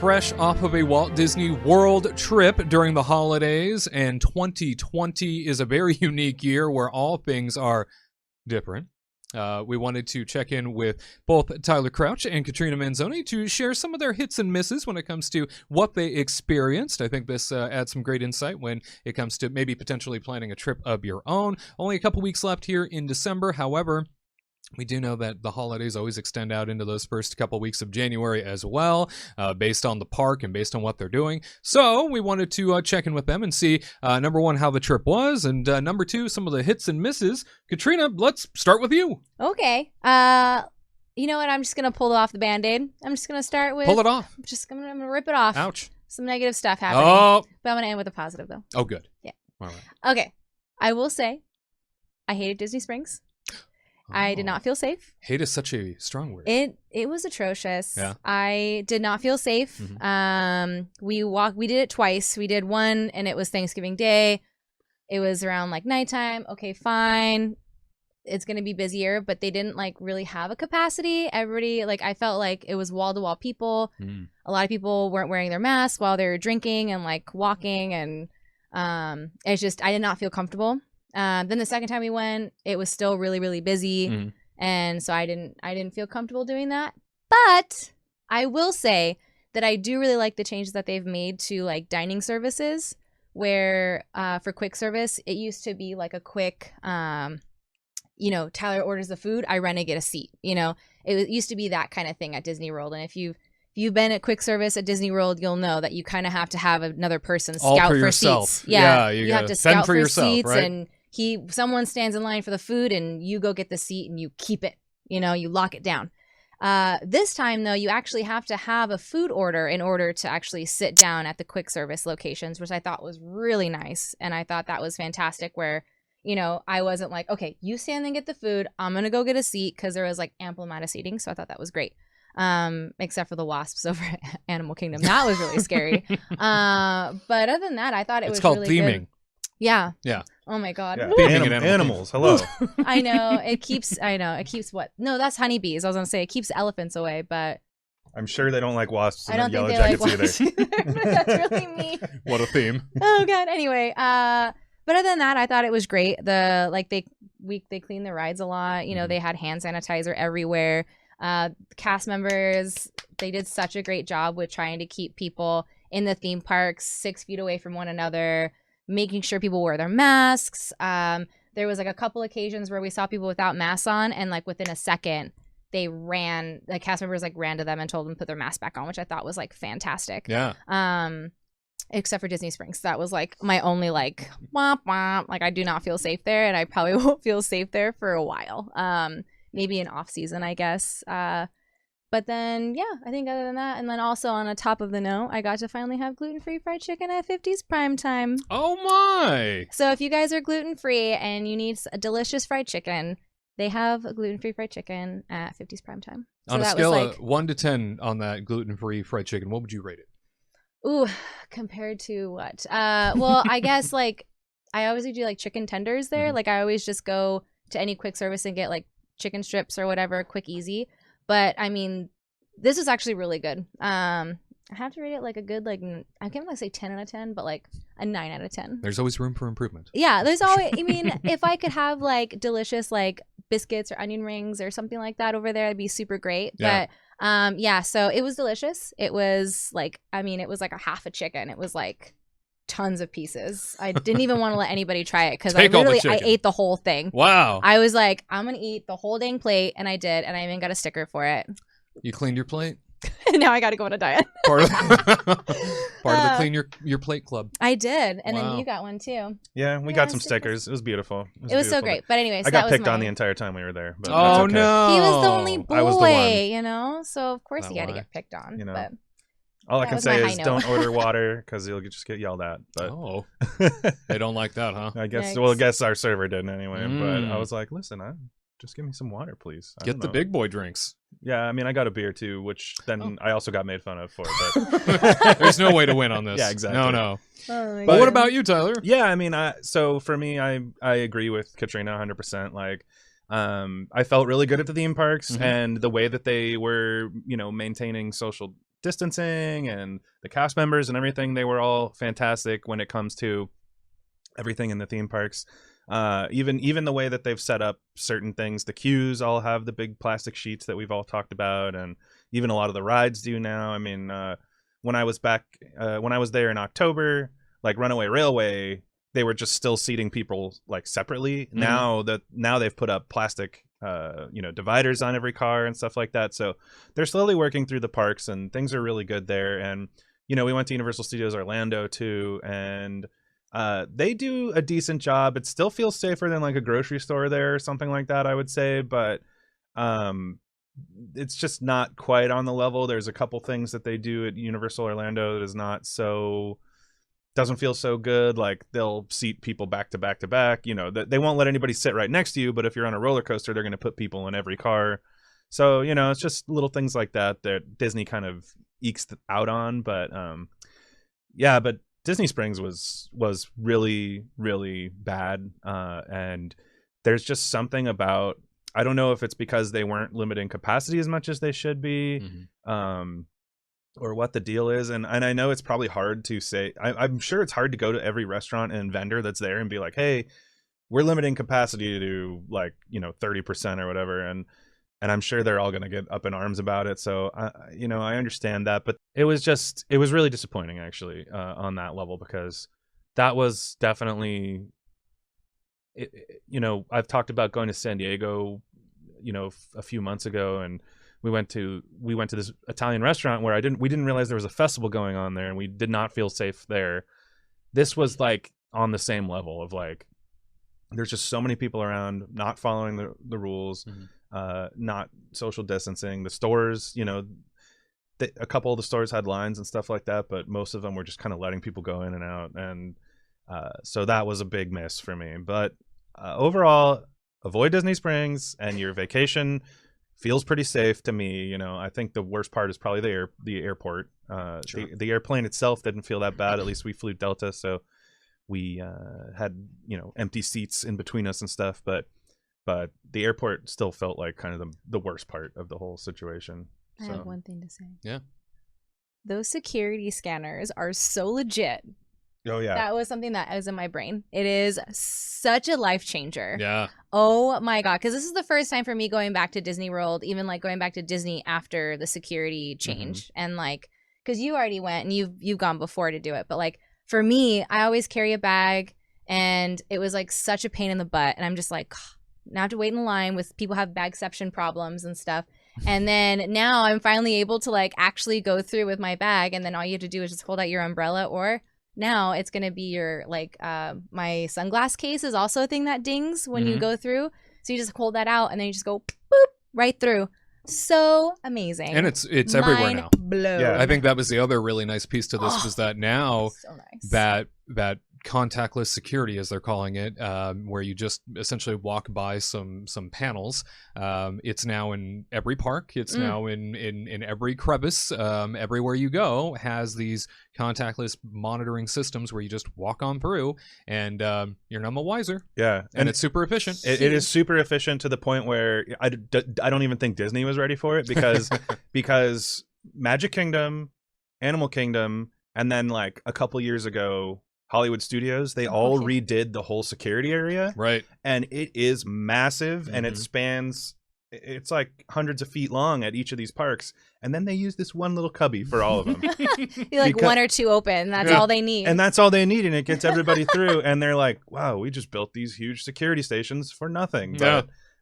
fresh off of a Walt Disney World trip during the holidays, and 2020 is a very unique year where all things are different. We wanted to check in with both Tyler Crouch and Katrina Manzoni to share some of their hits and misses when it comes to what they experienced. I think this adds some great insight when it comes to maybe potentially planning a trip of your own. Only a couple weeks left here in December. However, we do know that the holidays always extend out into those first couple weeks of January as well, based on the park and based on what they're doing. So we wanted to check in with them and see, number one, how the trip was, and number two, some of the hits and misses. Katrina, let's start with you. Okay. You know what? I'm just going to pull off the Band-Aid. I'm just going to start with... Pull it off. I'm going to rip it off. Ouch. Some negative stuff happening. Oh. But I'm going to end with a positive, though. Oh, good. Yeah. All right. Okay. I will say, I hated Disney Springs. I did not feel safe. Hate is such a strong word. It was atrocious. Yeah. I did not feel safe. Mm-hmm. We did it twice. We did one, and it was Thanksgiving Day. It was around like nighttime. Okay, fine. It's gonna be busier, but they didn't like really have a capacity. Everybody, like, I felt like it was wall to wall people. A lot of people weren't wearing their masks while they were drinking and like walking, and it's just, I did not feel comfortable. Then the second time we went, it was still really, really busy. And so I didn't feel comfortable doing that. But I will say that I do really like the changes that they've made to like dining services, where for quick service, it used to be like a quick, Tyler orders the food, I run and get a seat. It used to be that kind of thing at Disney World. And if you've been at quick service at Disney World, you'll know that you kind of have to have another person scout for yourself. seats. Yeah, you have to scout for yourself, seats, right? and someone stands in line for the food, and you go get the seat and you keep it. You lock it down. This time, though, you actually have to have a food order in order to actually sit down at the quick service locations, which I thought was really nice, and I thought that was fantastic. Where I wasn't like, okay, you stand and get the food, I'm gonna go get a seat, because there was like ample amount of seating, so I thought that was great. Except for the wasps over at Animal Kingdom, that was really scary. But other than that, I thought it was called really theming. Good. Yeah. Yeah. Oh my God. Yeah. Animals. Hello. I know. It keeps what? No, that's honeybees. I was gonna say it keeps elephants away, but I'm sure they don't like wasps I and don't yellow think they jackets like either. wasps either. That's really mean. What a theme. Oh God. Anyway, but other than that, I thought it was great. They cleaned the rides a lot. They had hand sanitizer everywhere. Cast members, they did such a great job with trying to keep people in the theme parks 6 feet away from one another, making sure people wear their masks. There was like a couple occasions where we saw people without masks on, and like within a second the cast members like ran to them and told them to put their mask back on, which I thought was like fantastic. Yeah. Except for Disney Springs. That was like my only like womp womp. Like, I do not feel safe there, and I probably won't feel safe there for a while. Maybe in off season, I guess. But then, yeah, I think other than that, and then also on a top of the note, I got to finally have gluten-free fried chicken at 50's Prime Time. Oh my! So if you guys are gluten-free and you need a delicious fried chicken, they have a gluten-free fried chicken at 50's Prime Time. So On a scale of 1 to 10 on that gluten-free fried chicken, what would you rate it? Ooh, compared to what? Well, I guess like I always do like chicken tenders there. Mm-hmm. Like, I always just go to any quick service and get like chicken strips or whatever, quick, easy. But I mean, this is actually really good. I have to rate it like a good, like, I can't really say 10 out of 10, but like a 9 out of 10. There's always room for improvement. Yeah, there's always, I mean, if I could have like delicious like biscuits or onion rings or something like that over there, it'd be super great. Yeah. But yeah, so it was delicious. It was like, I mean, it was like a half a chicken. It was like tons of pieces. I didn't even want to let anybody try it, because I ate the whole thing. Wow. I was like, I'm gonna eat the whole dang plate, and I did, and I even got a sticker for it. You cleaned your plate? Now I gotta go on a diet. Part of the clean your plate club. I did, and Wow. then you got one too. Yeah, we got some stickers. It was beautiful. It was so great. But anyways, I got picked on the entire time we were there. But Oh, that's okay. no. He was the only I was the boy, one. so of course Not he had to why. get picked on. But That all I can was my say high is note. don't order water, because you'll just get yelled at. But Oh. They don't like that, huh? I guess, Yikes. well, I guess our server didn't anyway. But Mm. I was like, listen, just give me some water, please. I Get don't the know. big boy drinks. Yeah, I mean, I got a beer too, which then I also got made fun of for. But There's no way to win on this. Yeah, exactly. No. Oh my But what God. about you, Tyler? yeah, I mean, so for me, I agree with Katrina 100%. Like, I felt really good at the theme parks, Mhm. and the way that they were, maintaining social distancing and the cast members and everything. They were all fantastic when it comes to everything in the theme parks. Even the way that they've set up certain things, the queues all have the big plastic sheets that we've all talked about, and even a lot of the rides do now. I mean, when I was there in October, like Runaway Railway, they were just still seating people like separately. Now they've put up plastic dividers on every car and stuff like that. So they're slowly working through the parks, and things are really good there. And we went to Universal Studios Orlando too, and they do a decent job. It still feels safer than like a grocery store there or something like that, I would say, but it's just not quite on the level. There's a couple things that they do at Universal Orlando that is not so, doesn't feel so good. Like they'll seat people back to back to back. They won't let anybody sit right next to you, but if you're on a roller coaster, they're going to put people in every car. So it's just little things like that Disney kind of ekes out on. But but Disney Springs was really, really bad, and there's just something about, I don't know if it's because they weren't limiting capacity as much as they should be, or what the deal is. And I know it's probably hard to say. I'm sure it's hard to go to every restaurant and vendor that's there and be like, hey, we're limiting capacity to 30% or whatever. And I'm sure they're all going to get up in arms about it. So, I understand that. But it was really disappointing, actually, on that level, because that was definitely, I've talked about going to San Diego, a few months ago, and we went to this Italian restaurant where we didn't realize there was a festival going on there, and we did not feel safe there. This was like on the same level of like, there's just so many people around not following the rules, not social distancing. The stores, a couple of the stores had lines and stuff like that, but most of them were just kind of letting people go in and out. And so that was a big miss for me. But overall, avoid Disney Springs, and your vacation feels pretty safe to me. I think the worst part is probably the airport. Sure. The airplane itself didn't feel that bad. At least we flew Delta, so we had empty seats in between us and stuff. But the airport still felt like kind of the worst part of the whole situation. I have one thing to say. Yeah. Those security scanners are so legit. Oh, yeah. That was something that was in my brain. It is such a life changer. Yeah. Oh, my God. Because this is the first time for me going back to Disney World, even like going back to Disney after the security change. And like, because you already went and you've gone before to do it. But like, for me, I always carry a bag, and it was like such a pain in the butt. And I'm just like, now I have to wait in line with people have bagception problems and stuff. And then now I'm finally able to like actually go through with my bag, and then all you have to do is just hold out your umbrella, or now it's going to be your like my sunglass case is also a thing that dings when you go through. So you just hold that out, and then you just go boop right through. So amazing. And it's everywhere now. Yeah. I think that was the other really nice piece to this, was that now so nice. that contactless security, as they're calling it, where you just essentially walk by some panels. It's now in every park. It's now in every crevice. Everywhere you go has these contactless monitoring systems where you just walk on through, and you're none the wiser. Yeah, and it's super efficient. It is super efficient to the point where I don't even think Disney was ready for it, because Magic Kingdom, Animal Kingdom, and then like a couple years ago, Hollywood Studios, they all redid the whole security area. Right. And it is massive, and it spans, it's like hundreds of feet long at each of these parks. And then they use this one little cubby for all of them. One or two open. That's all they need. And that's all they need. And it gets everybody through. And they're like, wow, we just built these huge security stations for nothing.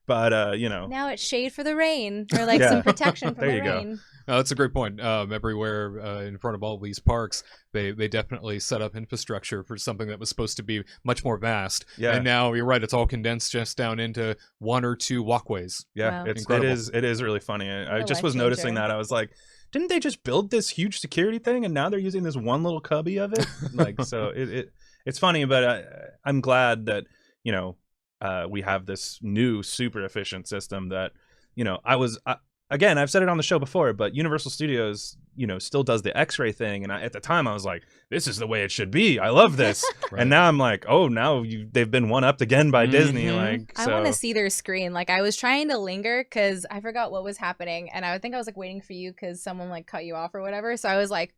But now it's shade for the rain, or like some protection from the rain. Go. That's a great point. Everywhere in front of all these parks, they definitely set up infrastructure for something that was supposed to be much more vast. Yeah. And now you're right; it's all condensed just down into one or two walkways. Yeah, wow. It is really funny. I just was noticing that. I was like, didn't they just build this huge security thing, and now they're using this one little cubby of it? Like, so it's funny, but I'm glad that we have this new super efficient system that again, I've said it on the show before, but Universal Studios, still does the X-ray thing, and at the time I was like, this is the way it should be. I love this. Right. And now I'm like, oh, now they've been one-upped again by Disney. Mhm. Like, I so want to see their screen. Like, I was trying to linger because I forgot what was happening, and I think I was like waiting for you because someone like cut you off or whatever. So I was like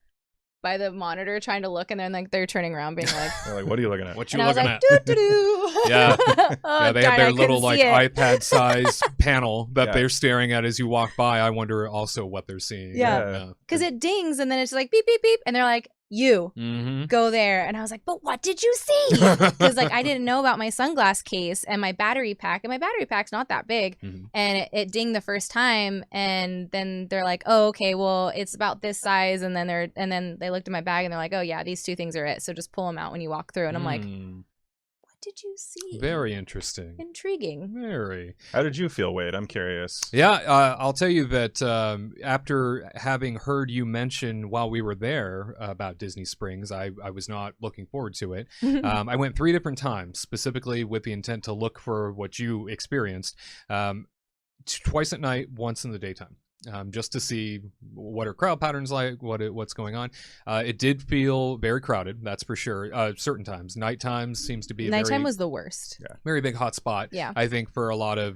by the monitor trying to look, and then like they're turning around being like, they're like, what are you looking at? What you and I was looking like, at? doo doo doo. Yeah. Oh, Yeah, they darn, have their I little couldn't like see it. iPad size panel that Yeah. they're staring at as you walk by. I wonder also what they're seeing. Yeah. Because it dings, and then it's like beep beep beep, and they're like, you Mm-hmm. go there, and I was like, but what did you see? Because like I didn't know about my sunglass case and my battery pack, and my battery pack's not that big, Mhm. and it dinged the first time, and then they're like, oh, okay, well it's about this size, and then they looked at my bag and they're like, oh yeah, these two things are it, so just pull them out when you walk through, and I'm like, what did you see? Very interesting. Intriguing. Very. How did you feel, Wade? I'm curious. Yeah, I'll tell you that after having heard you mention while we were there about Disney Springs, I was not looking forward to it. I went 3 different times, specifically with the intent to look for what you experienced. Twice at night, once in the daytime. Just to see what are crowd patterns like, what's going on. It did feel very crowded, that's for sure. Certain times, night times seems to be a Nighttime very, was the worst. very big hot spot. Yeah. I think for a lot of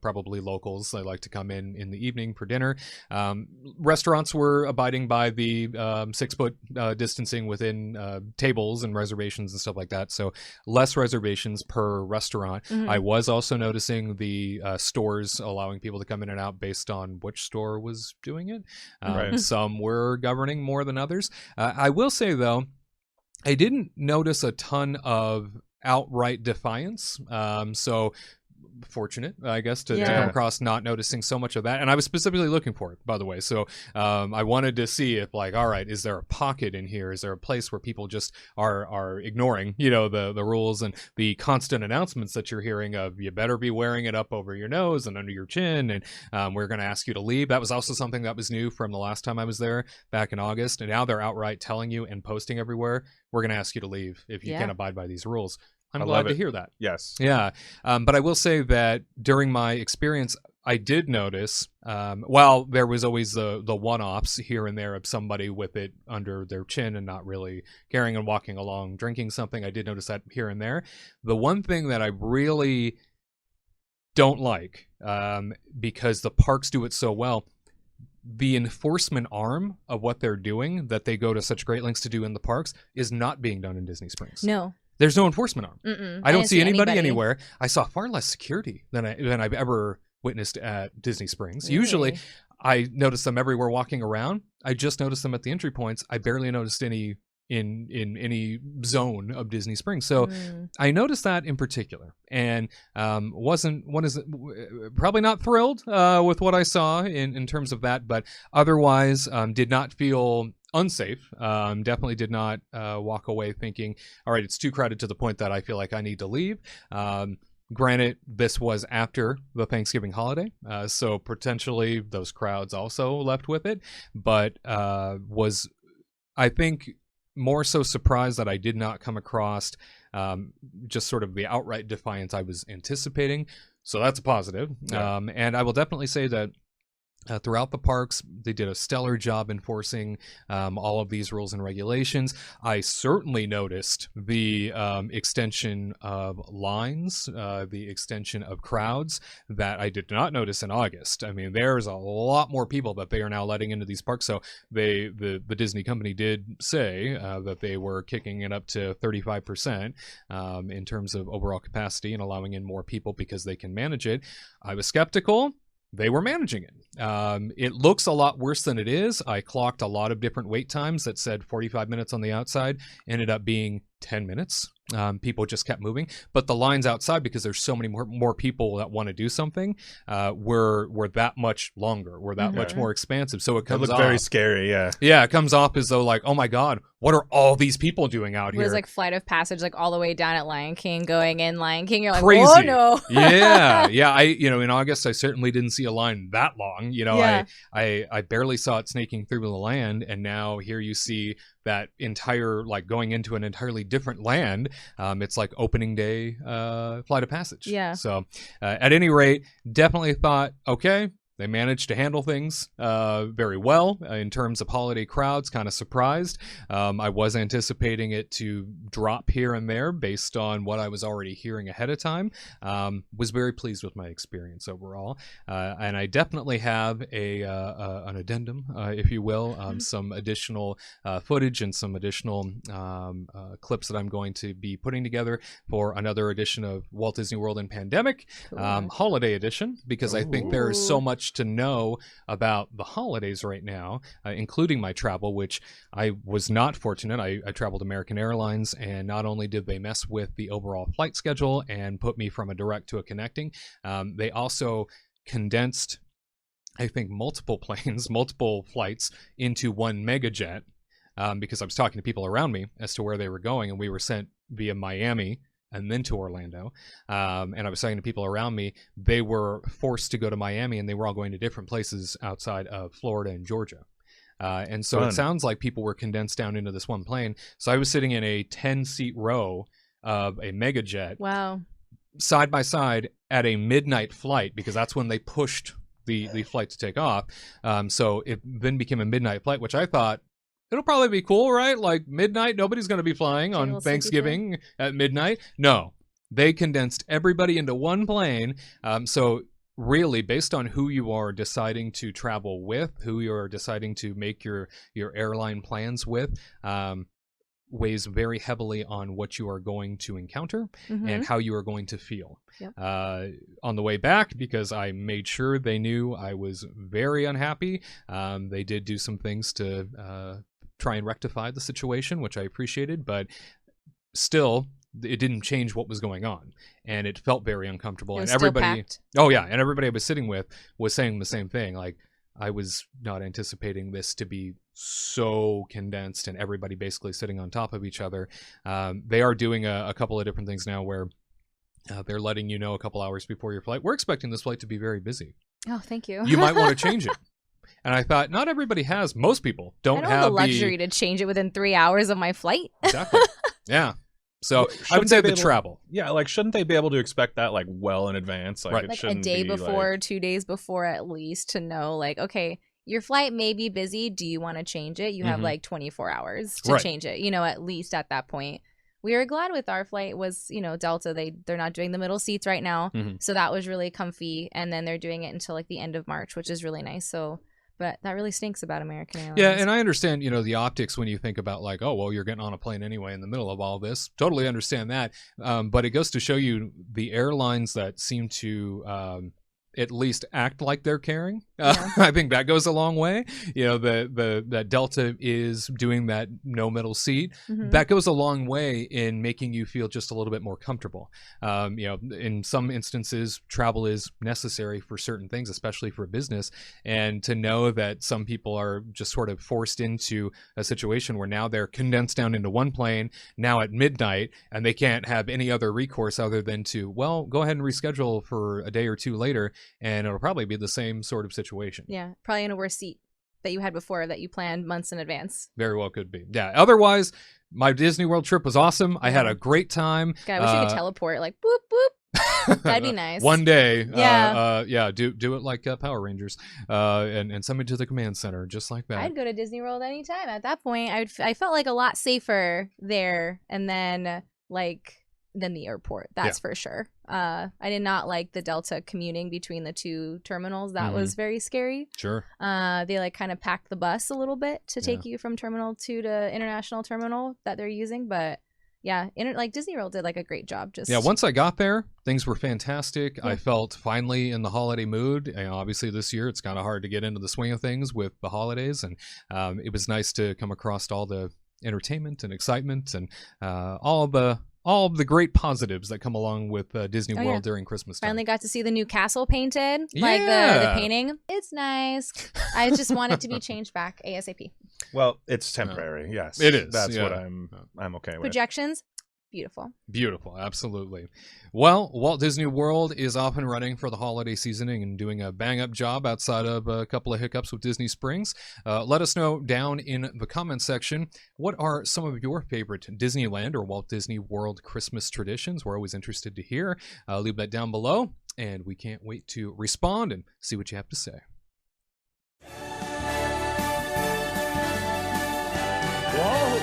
probably locals, they like to come in the evening for dinner. Restaurants were abiding by the 6-foot distancing within tables and reservations and stuff like that. So less reservations per restaurant. Mhm. I was also noticing the stores allowing people to come in and out based on which store was doing it. Right. Some were governing more than others. I will say, though, I didn't notice a ton of outright defiance. So fortunate, I guess, to Yeah. come across not noticing so much of that. And I was specifically looking for it, by the way. So I wanted to see if, like, all right, is there a pocket in here? Is there a place where people just are ignoring, the rules and the constant announcements that you're hearing of, you better be wearing it up over your nose and under your chin, and we're going to ask you to leave. That was also something that was new from the last time I was there back in August. And now they're outright telling you and posting everywhere, we're going to ask you to leave if you Yeah. can't abide by these rules. I'm I glad love to it. hear that. Yes. Yeah. But I will say that during my experience, I did notice, while there was always the one-offs here and there of somebody with it under their chin and not really caring and walking along drinking something, I did notice that here and there. The one thing that I really don't like, because the parks do it so well, the enforcement arm of what they're doing that they go to such great lengths to do in the parks is not being done in Disney Springs. No. There's no enforcement arm. Mm-mm. I don't didn't see anybody anywhere. I saw far less security than I've ever witnessed at Disney Springs. Really? Usually, I notice them everywhere walking around. I just noticed them at the entry points. I barely noticed any in any zone of Disney Springs. So I noticed that in particular, and probably not thrilled with what I saw in terms of that, but otherwise did not feel unsafe. Definitely did not walk away thinking, all right, it's too crowded to the point that I feel like I need to leave. Granted, this was after the Thanksgiving holiday, so potentially those crowds also left with it, but was, I think, more so surprised that I did not come across just sort of the outright defiance I was anticipating. So that's a positive. Yeah. And I will definitely say that throughout the parks, they did a stellar job enforcing all of these rules and regulations. I certainly noticed the extension of lines, the extension of crowds that I did not notice in August. I mean, there's a lot more people that they are now letting into these parks. So the Disney company did say that they were kicking it up to 35% in terms of overall capacity and allowing in more people because they can manage it. I was skeptical. They were managing it. It looks a lot worse than it is. I clocked a lot of different wait times that said 45 minutes on the outside, ended up being 10 minutes. People just kept moving, but the lines outside, because there's so many more people that want to do something, were that much longer, were that much more expansive. So it It comes looked off very scary. Yeah. Yeah, it comes off as though, like, oh my God, what are all these people doing out It here? was like Flight of Passage, like all the way down at Lion King, going in Lion King. You're like, Crazy. oh no. Yeah. In August, I certainly didn't see a line that long. Yeah. I barely saw it snaking through the land, and now here you see that entire, like, going into an entirely different land. It's like opening day Flight of Passage. Yeah. So at any rate, definitely thought, okay, They managed to handle things very well in terms of holiday crowds. Kind of surprised. I was anticipating it to drop here and there based on what I was already hearing ahead of time. Was very pleased with my experience overall, and I definitely have an addendum, if you will, some additional footage and some additional clips that I'm going to be putting together for another edition of Walt Disney World in Pandemic, Holiday Edition, because I think there is so much to know about the holidays right now, including my travel, which I was not fortunate. I traveled American Airlines, and not only did they mess with the overall flight schedule and put me from a direct to a connecting, they also condensed, I think, multiple planes, multiple flights into one mega jet, because I was talking to people around me as to where they were going, and we were sent via Miami and then to Orlando. And I was saying to people around me, they were forced to go to Miami, and they were all going to different places outside of Florida and Georgia. And so It sounds like people were condensed down into this one plane. So I was sitting in a 10-seat row of a mega jet. Wow. Side by side at a midnight flight, because that's when they pushed the flight to take off. So it then became a midnight flight, which I thought, it'll probably be cool, right? Like midnight, nobody's going to be flying on Thanksgiving at midnight. No, they condensed everybody into one plane. So really, based on who you are deciding to travel with, who you're deciding to make your airline plans with, weighs very heavily on what you are going to encounter and how you are going to feel. Yep. On the way back, because I made sure they knew I was very unhappy, they did do some things to try and rectify the situation, which I appreciated, but still it didn't change what was going on, and it felt very uncomfortable. It was and everybody, still packed. and everybody I was sitting with was saying the same thing. Like, I was not anticipating this to be so condensed and everybody basically sitting on top of each other. They are doing a couple of different things now where they're letting you know a couple hours before your flight, we're expecting this flight to be very busy. Oh, thank you. You might want to change it. And I thought, not everybody has. Most people don't have the luxury to change it within 3 hours of my flight. Exactly. Yeah. So I would say the travel. Yeah, like shouldn't they be able to expect that like well in advance? Like, right. it Like a shouldn't day be, before, like... 2 days before at least, to know like, okay, your flight may be busy. Do you want to change it? You have like 24 hours to change it, at least at that point. We were glad with our flight was, Delta, they're not doing the middle seats right now. So that was really comfy. And then they're doing it until like the end of March, which is really nice. So, but that really stinks about American Airlines. Yeah, and I understand, the optics when you think about like, oh, well, you're getting on a plane anyway in the middle of all this. Totally understand that. But it goes to show you the airlines that seem to at least act like they're caring. I think that goes a long way. That Delta is doing that no middle seat. That goes a long way in making you feel just a little bit more comfortable. In some instances, travel is necessary for certain things, especially for business. And to know that some people are just sort of forced into a situation where now they're condensed down into one plane now at midnight, and they can't have any other recourse other than to, well, go ahead and reschedule for a day or two later, and it'll probably be the same sort of situation. Yeah, probably in a worse seat that you had before that you planned months in advance. Very well could be. Yeah. Otherwise, my Disney World trip was awesome. I had a great time. God, I wish you could teleport like boop boop. That'd be nice. One day. Yeah. Do it like Power Rangers, and send me to the command center just like that. I'd go to Disney World anytime. At that point, I felt like a lot safer there, and then than the airport. That's for sure. I did not like the Delta commuting between the two terminals. That was very scary. Sure. They kind of packed the bus a little bit to take you from Terminal 2 to International Terminal that they're using. But yeah, Disney World did a great job. Once I got there, things were fantastic. I felt finally in the holiday mood. And obviously this year it's kind of hard to get into the swing of things with the holidays. And it was nice to come across all the entertainment and excitement and all of the great positives that come along with Disney World during Christmas time. Finally got to see the new castle painted, the painting. It's nice. I just want it to be changed back ASAP. Well, it's temporary. Yes, it is. That's what I'm okay with. Projections. Beautiful, absolutely. Well, Walt Disney World is off and running for the holiday seasoning and doing a bang-up job outside of a couple of hiccups with Disney Springs. Let us know down in the comments section, what are some of your favorite Disneyland or Walt Disney World Christmas traditions? We're always interested to hear. Leave that down below, and we can't wait to respond and see what you have to say.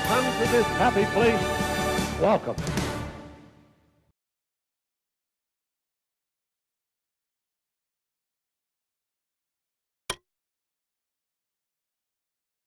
come to this happy place, welcome.